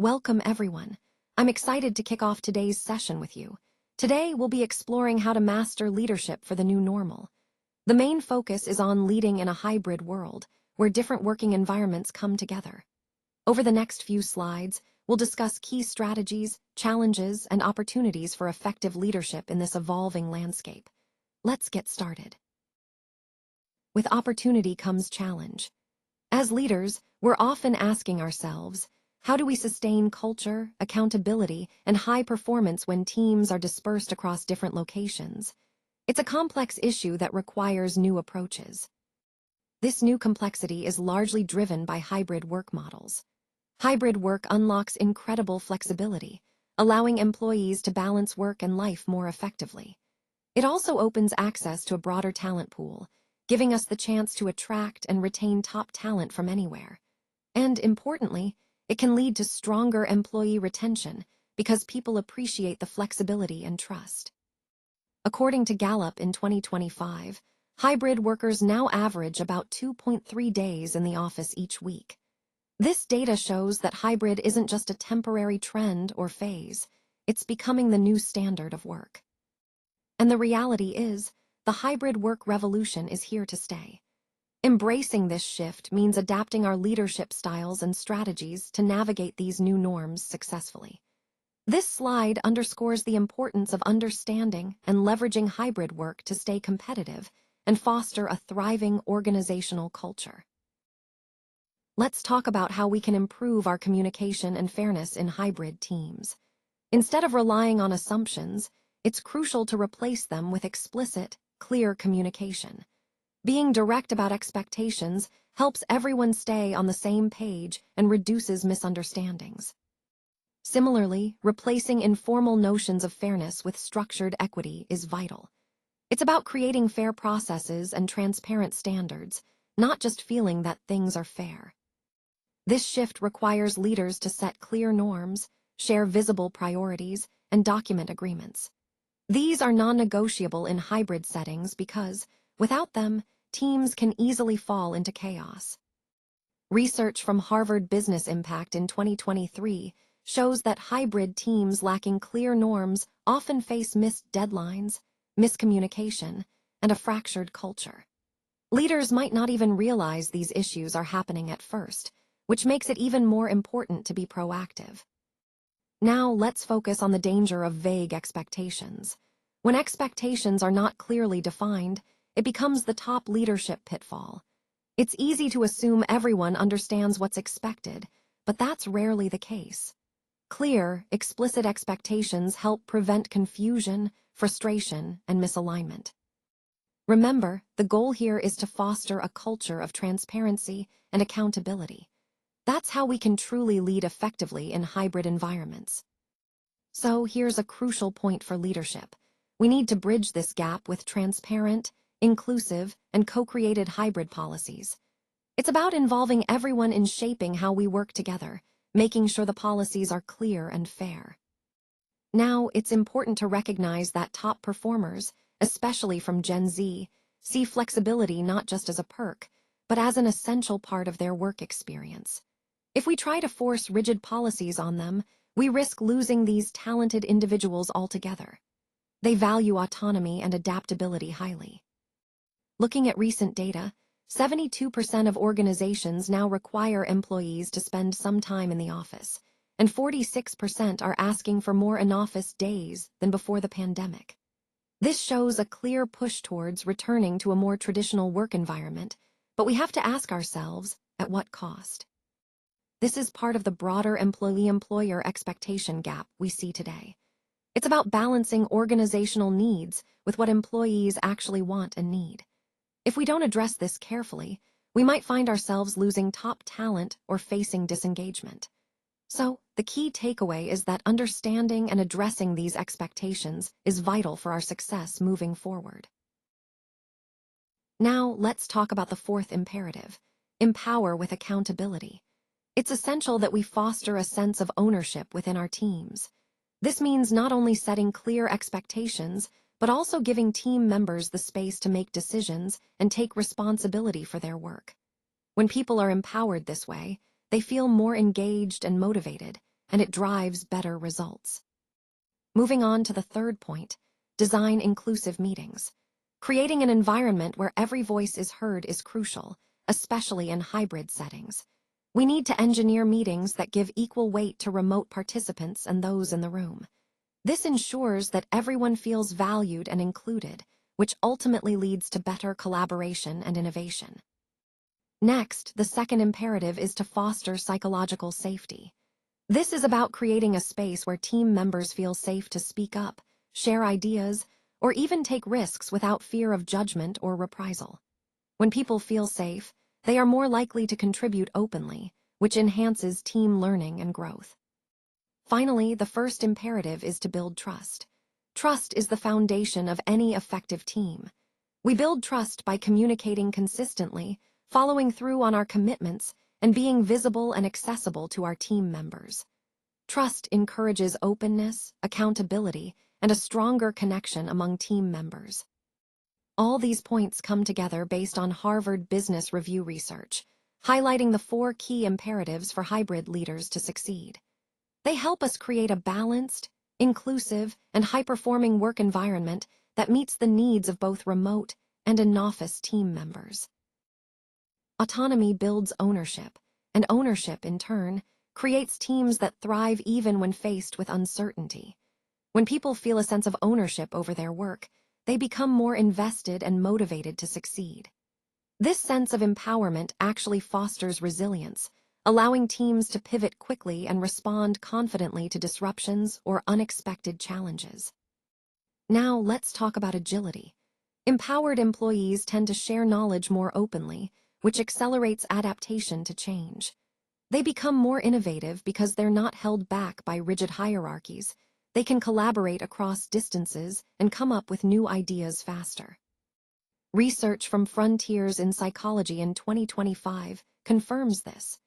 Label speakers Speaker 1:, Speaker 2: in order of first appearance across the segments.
Speaker 1: Welcome, everyone. I'm excited to kick off today's session with you. Today, we'll be exploring how to master leadership for the new normal. The main focus is on leading in a hybrid world, where different working environments come together. Over the next few slides, we'll discuss key strategies, challenges, and opportunities for effective leadership in this evolving landscape. Let's get started. With opportunity comes challenge. As leaders, we're often asking ourselves, how do we sustain culture, accountability, and high performance when teams are dispersed across different locations? It's a complex issue that requires new approaches. This new complexity is largely driven by hybrid work models. Hybrid work unlocks incredible flexibility, allowing employees to balance work and life more effectively. It also opens access to a broader talent pool, giving us the chance to attract and retain top talent from anywhere. And importantly, it can lead to stronger employee retention because people appreciate the flexibility and trust. According to Gallup in 2025, hybrid workers now average about 2.3 days in the office each week. This data shows that hybrid isn't just a temporary trend or phase, it's becoming the new standard of work. And the reality is, the hybrid work revolution is here to stay. Embracing this shift means adapting our leadership styles and strategies to navigate these new norms successfully. This slide underscores the importance of understanding and leveraging hybrid work to stay competitive and foster a thriving organizational culture. Let's talk about how we can improve our communication and fairness in hybrid teams. Instead of relying on assumptions, it's crucial to replace them with explicit, clear communication. Being direct about expectations helps everyone stay on the same page and reduces misunderstandings. Similarly, replacing informal notions of fairness with structured equity is vital. It's about creating fair processes and transparent standards, not just feeling that things are fair. This shift requires leaders to set clear norms, share visible priorities, and document agreements. These are non-negotiable in hybrid settings because, without them, teams can easily fall into chaos. Research from Harvard Business Impact in 2023 shows that hybrid teams lacking clear norms often face missed deadlines, miscommunication, and a fractured culture. Leaders might not even realize these issues are happening at first, which makes it even more important to be proactive. Now let's focus on the danger of vague expectations. When expectations are not clearly defined, it becomes the top leadership pitfall. It's easy to assume everyone understands what's expected, but that's rarely the case. Clear, explicit expectations help prevent confusion, frustration, and misalignment. Remember, the goal here is to foster a culture of transparency and accountability. That's how we can truly lead effectively in hybrid environments. So here's a crucial point for leadership. We need to bridge this gap with transparent, inclusive, and co-created hybrid policies. It's about involving everyone in shaping how we work together, making sure the policies are clear and fair. Now, it's important to recognize that top performers, especially from Gen Z, see flexibility not just as a perk, but as an essential part of their work experience. If we try to force rigid policies on them, we risk losing these talented individuals altogether. They value autonomy and adaptability highly. Looking at recent data, 72% of organizations now require employees to spend some time in the office, and 46% are asking for more in-office days than before the pandemic. This shows a clear push towards returning to a more traditional work environment, but we have to ask ourselves, at what cost? This is part of the broader employee-employer expectation gap we see today. It's about balancing organizational needs with what employees actually want and need. If we don't address this carefully, we might find ourselves losing top talent or facing disengagement. So, the key takeaway is that understanding and addressing these expectations is vital for our success moving forward. Now, let's talk about the fourth imperative: empower with accountability. It's essential that we foster a sense of ownership within our teams. This means not only setting clear expectations, but also giving team members the space to make decisions and take responsibility for their work. When people are empowered this way, they feel more engaged and motivated, and it drives better results. Moving on to the third point, design inclusive meetings. Creating an environment where every voice is heard is crucial, especially in hybrid settings. We need to engineer meetings that give equal weight to remote participants and those in the room. This ensures that everyone feels valued and included, which ultimately leads to better collaboration and innovation. Next, the second imperative is to foster psychological safety. This is about creating a space where team members feel safe to speak up, share ideas, or even take risks without fear of judgment or reprisal. When people feel safe, they are more likely to contribute openly, which enhances team learning and growth. Finally, the first imperative is to build trust. Trust is the foundation of any effective team. We build trust by communicating consistently, following through on our commitments, and being visible and accessible to our team members. Trust encourages openness, accountability, and a stronger connection among team members. All these points come together based on Harvard Business Review research, highlighting the 4 key imperatives for hybrid leaders to succeed. They help us create a balanced, inclusive, and high-performing work environment that meets the needs of both remote and in-office team members. Autonomy builds ownership, and ownership, in turn, creates teams that thrive even when faced with uncertainty. When people feel a sense of ownership over their work, they become more invested and motivated to succeed. This sense of empowerment actually fosters resilience, allowing teams to pivot quickly and respond confidently to disruptions or unexpected challenges. Now, let's talk about agility. Empowered employees tend to share knowledge more openly, which accelerates adaptation to change. They become more innovative because they're not held back by rigid hierarchies. They can collaborate across distances and come up with new ideas faster. Research from Frontiers in Psychology in 2025 confirms this.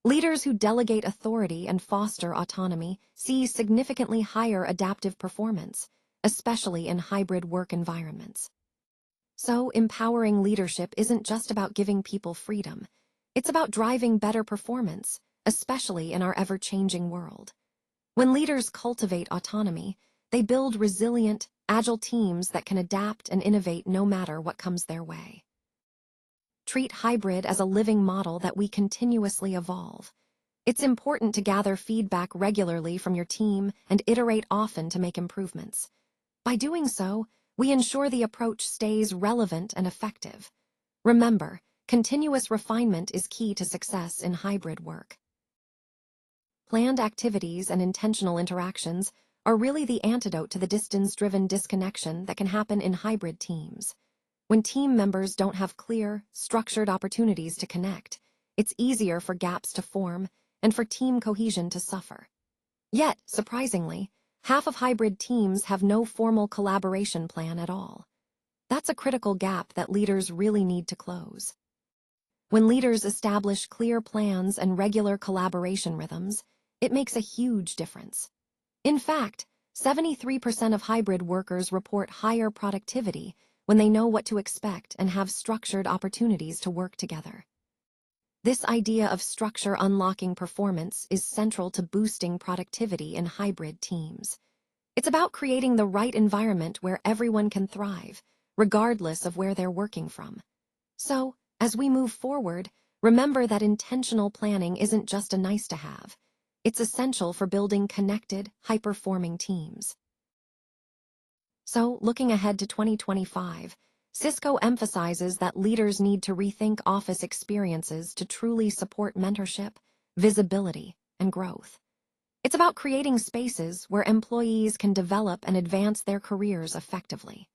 Speaker 1: Leaders who delegate authority and foster autonomy see significantly higher adaptive performance, especially in hybrid work environments. So, empowering leadership isn't just about giving people freedom. It's about driving better performance, especially in our ever-changing world. When leaders cultivate autonomy, they build resilient, agile teams that can adapt and innovate no matter what comes their way. Treat hybrid as a living model that we continuously evolve. It's important to gather feedback regularly from your team and iterate often to make improvements. By doing so, we ensure the approach stays relevant and effective. Remember, continuous refinement is key to success in hybrid work. Planned activities and intentional interactions are really the antidote to the distance-driven disconnection that can happen in hybrid teams. When team members don't have clear, structured opportunities to connect, it's easier for gaps to form and for team cohesion to suffer. Yet, surprisingly, half of hybrid teams have no formal collaboration plan at all. That's a critical gap that leaders really need to close. When leaders establish clear plans and regular collaboration rhythms, it makes a huge difference. In fact, 73% of hybrid workers report higher productivity when they know what to expect and have structured opportunities to work together. This idea of structure unlocking performance is central to boosting productivity in hybrid teams. It's about creating the right environment where everyone can thrive, regardless of where they're working from. So, as we move forward, remember that intentional planning isn't just a nice-to-have. It's essential for building connected, high-performing teams. So, looking ahead to 2025, Cisco emphasizes that leaders need to rethink office experiences to truly support mentorship, visibility, and growth. It's about creating spaces where employees can develop and advance their careers effectively.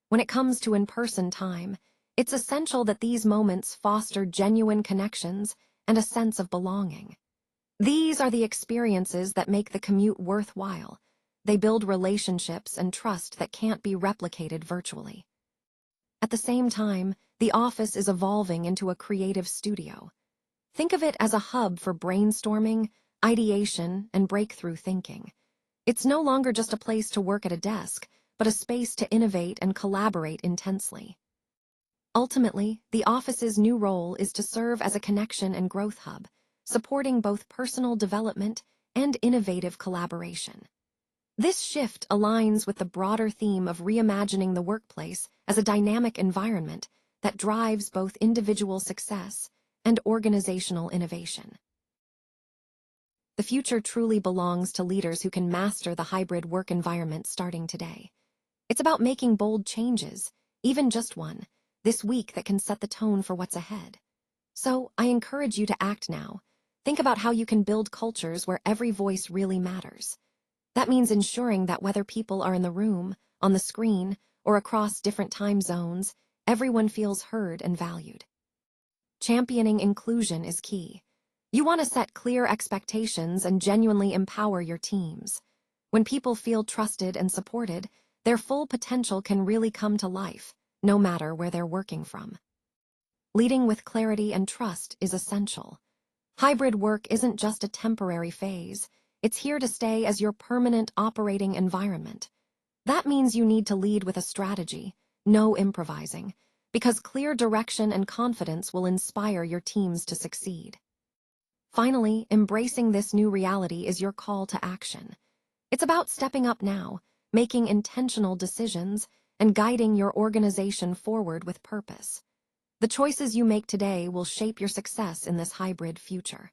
Speaker 1: When it comes to in-person time, it's essential that these moments foster genuine connections and a sense of belonging. These are the experiences that make the commute worthwhile. They build relationships and trust that can't be replicated virtually. At the same time, the office is evolving into a creative studio. Think of it as a hub for brainstorming, ideation, and breakthrough thinking. It's no longer just a place to work at a desk, but a space to innovate and collaborate intensely. Ultimately, the office's new role is to serve as a connection and growth hub, supporting both personal development and innovative collaboration. This shift aligns with the broader theme of reimagining the workplace as a dynamic environment that drives both individual success and organizational innovation. The future truly belongs to leaders who can master the hybrid work environment starting today. It's about making bold changes, even just one, this week that can set the tone for what's ahead. So, I encourage you to act now. Think about how you can build cultures where every voice really matters. That means ensuring that whether people are in the room, on the screen, or across different time zones, everyone feels heard and valued. Championing inclusion is key. You want to set clear expectations and genuinely empower your teams. When people feel trusted and supported, their full potential can really come to life, no matter where they're working from. Leading with clarity and trust is essential. Hybrid work isn't just a temporary phase. It's here to stay as your permanent operating environment. That means you need to lead with a strategy, no improvising, because clear direction and confidence will inspire your teams to succeed. Finally, embracing this new reality is your call to action. It's about stepping up now, making intentional decisions, and guiding your organization forward with purpose. The choices you make today will shape your success in this hybrid future.